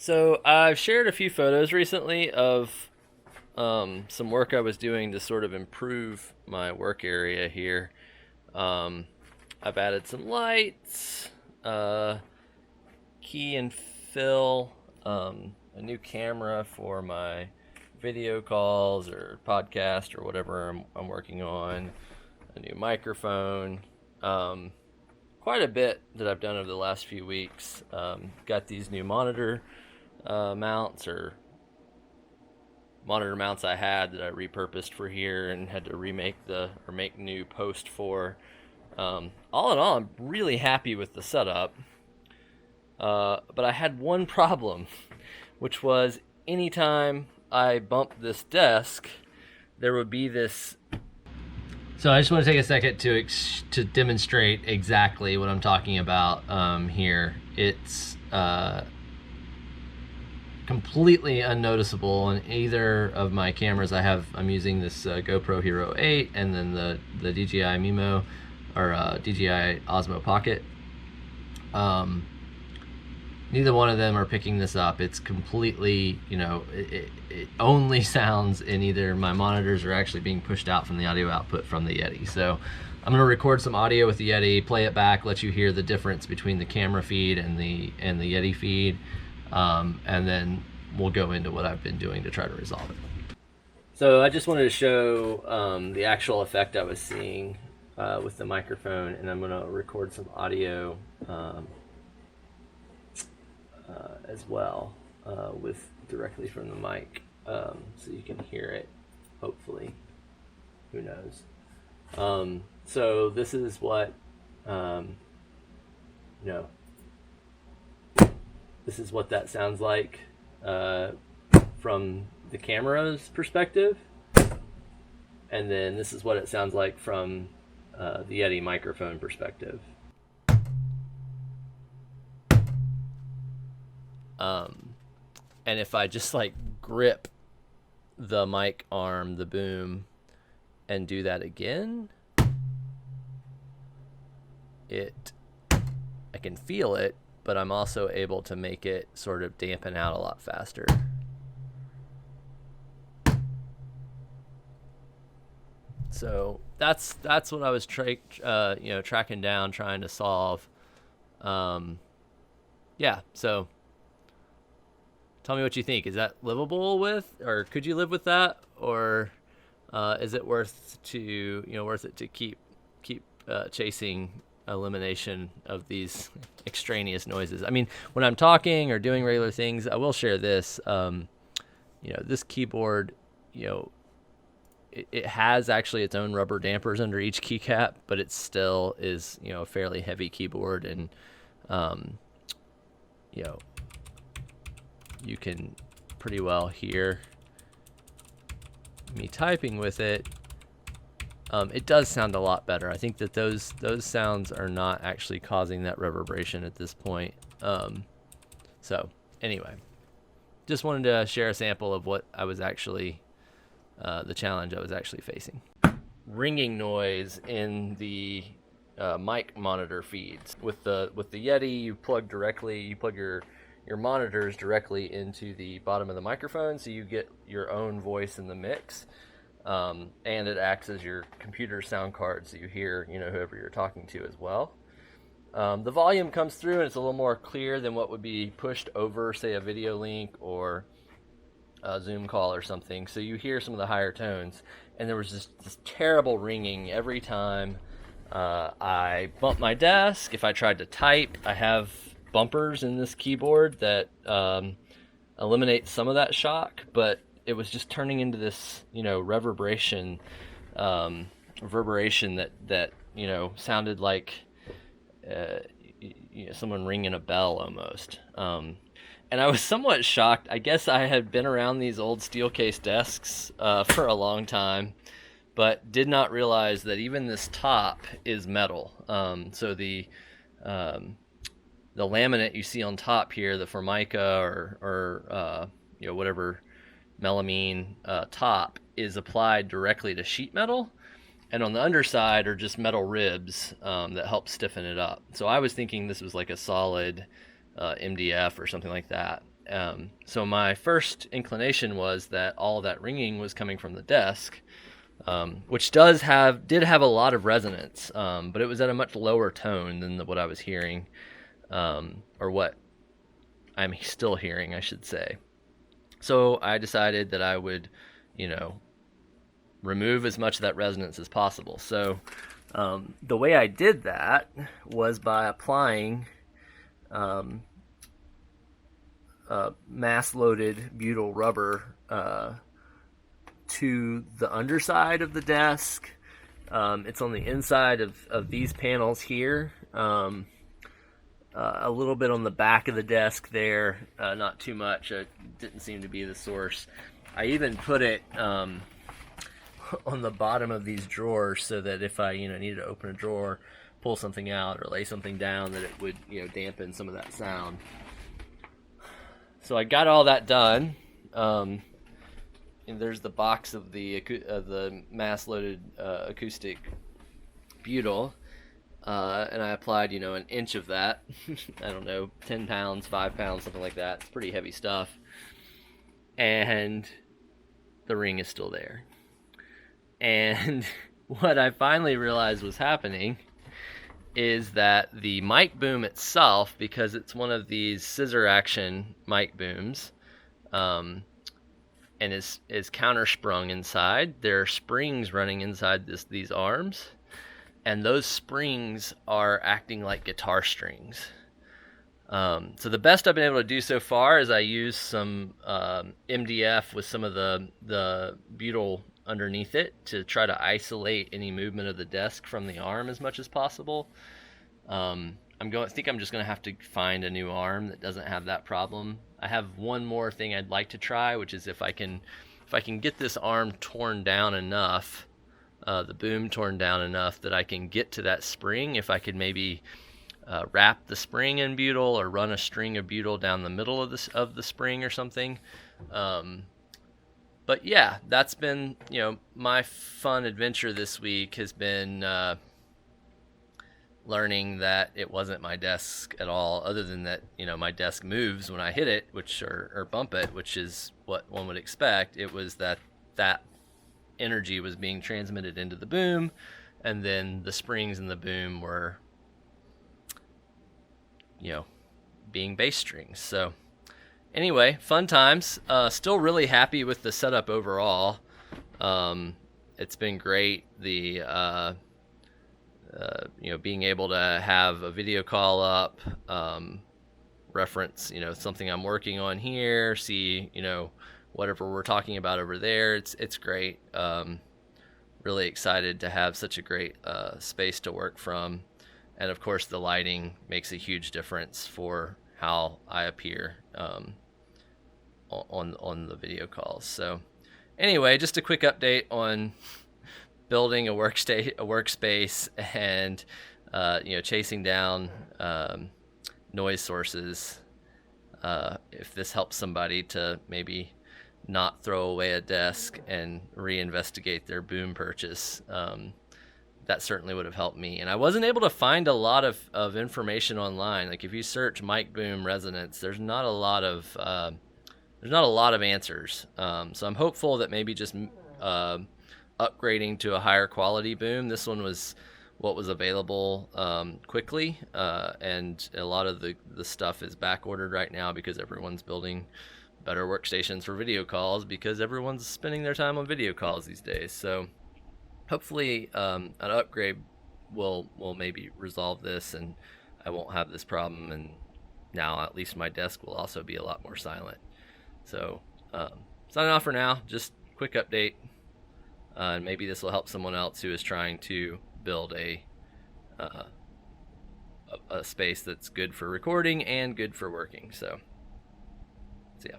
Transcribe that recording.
So I've shared a few photos recently of some work I was doing to sort of improve my work area here. Um, I've added some lights, key and fill, a new camera for my video calls or podcast or whatever I'm working on, a new microphone. Quite a bit that I've done over the last few weeks. Got these new mounts or monitor mounts I had that I repurposed for here and had to make new post for. All in all, I'm really happy with the setup. But I had one problem, which was anytime I bumped this desk, there would be this. So I just want to take a second to demonstrate exactly what I'm talking about here. It's completely unnoticeable on either of my cameras. I'm using this GoPro Hero8 and then the DJI Mimo or DJI Osmo Pocket. Neither one of them are picking this up. It's completely, it only sounds in either my monitors are actually being pushed out from the audio output from the Yeti. So I'm gonna record some audio with the Yeti, play it back, let you hear the difference between the camera feed and the Yeti feed, and then we'll go into what I've been doing to try to resolve it. So I just wanted to show the actual effect I was seeing with the microphone, and I'm gonna record some audio as well with directly from the mic, so you can hear it, hopefully. Who knows? So this is what this is what that sounds like from the camera's perspective, and then this is what it sounds like from the Yeti microphone perspective. And if I just like grip the mic arm, the boom, and do that again, I can feel it, but I'm also able to make it sort of dampen out a lot faster. So that's what I was tracking down, trying to solve. Yeah, so tell me what you think. Is that livable with, or could you live with that, or is it worth it to keep chasing elimination of these extraneous noises? I mean, when I'm talking or doing regular things, I will share this. This keyboard, it has actually its own rubber dampers under each keycap, but it still is a fairly heavy keyboard, and you can pretty well hear me typing with it. It does sound a lot better. I think that those sounds are not actually causing that reverberation at this point. So anyway, just wanted to share a sample of what I was actually, the challenge I was actually facing. Ringing noise in the mic monitor feeds. With the Yeti, you plug your monitors directly into the bottom of the microphone, so you get your own voice in the mix, and it acts as your computer sound card, so you hear whoever you're talking to as well. The volume comes through and it's a little more clear than what would be pushed over, say, a video link or a Zoom call or something, so you hear some of the higher tones. And there was this terrible ringing every time I bumped my desk. If I tried to type, I have bumpers in this keyboard that eliminate some of that shock, but it was just turning into this reverberation that sounded like someone ringing a bell almost. And I was somewhat shocked. I guess I had been around these old steel case desks for a long time, but did not realize that even this top is metal. So the laminate you see on top here, the Formica or whatever melamine top, is applied directly to sheet metal, and on the underside are just metal ribs that help stiffen it up. So I was thinking this was like a solid MDF or something like that. So my first inclination was that all that ringing was coming from the desk, which did have a lot of resonance, but it was at a much lower tone than what I was hearing, or what I'm still hearing, I should say. So I decided that I would, remove as much of that resonance as possible. So the way I did that was by applying mass-loaded butyl rubber to the underside of the desk. It's on the inside of these panels here. A little bit on the back of the desk there, not too much. It didn't seem to be the source. I even put it on the bottom of these drawers so that if I needed to open a drawer, pull something out, or lay something down, that it would dampen some of that sound. So I got all that done, and there's the box of the mass-loaded acoustic butyl, and I applied an inch of that. I don't know, 10 pounds, 5 pounds, something like that. It's pretty heavy stuff, and the ring is still there. And what I finally realized was happening is that the mic boom itself, because it's one of these scissor action mic booms, and is countersprung inside. There are springs running inside these arms, and those springs are acting like guitar strings. So the best I've been able to do so far is I use some MDF with some of the butyl underneath it to try to isolate any movement of the desk from the arm as much as possible. I think I'm just going to have to find a new arm that doesn't have that problem. I have one more thing I'd like to try, which is if I can get this arm torn down enough, the boom torn down enough that I can get to that spring. If I could maybe wrap the spring in butyl, or run a string of butyl down the middle of the spring or something. But yeah, that's been, my fun adventure this week has been learning that it wasn't my desk at all, other than that, my desk moves when I hit it, or bump it, which is what one would expect. It was that energy was being transmitted into the boom, and then the springs in the boom were, being bass strings. So anyway, fun times. Still really happy with the setup overall. It's been great. The being able to have a video call up, reference something I'm working on here, see whatever we're talking about over there. It's great. Really excited to have such a great space to work from, and of course the lighting makes a huge difference for how I appear on the video calls. So anyway, just a quick update on building a workspace and chasing down noise sources. If this helps somebody to maybe not throw away a desk and reinvestigate their boom purchase, that certainly would have helped me. And I wasn't able to find a lot of information online. Like if you search mic boom resonance, there's not a lot of answers. So I'm hopeful that maybe just upgrading to a higher quality boom. This one was what was available quickly, and a lot of the stuff is back ordered right now because everyone's building better workstations for video calls, because everyone's spending their time on video calls these days. So hopefully an upgrade will maybe resolve this, and I won't have this problem, and now at least my desk will also be a lot more silent. So signing off for now, just quick update, and maybe this will help someone else who is trying to build a space that's good for recording and good for working. So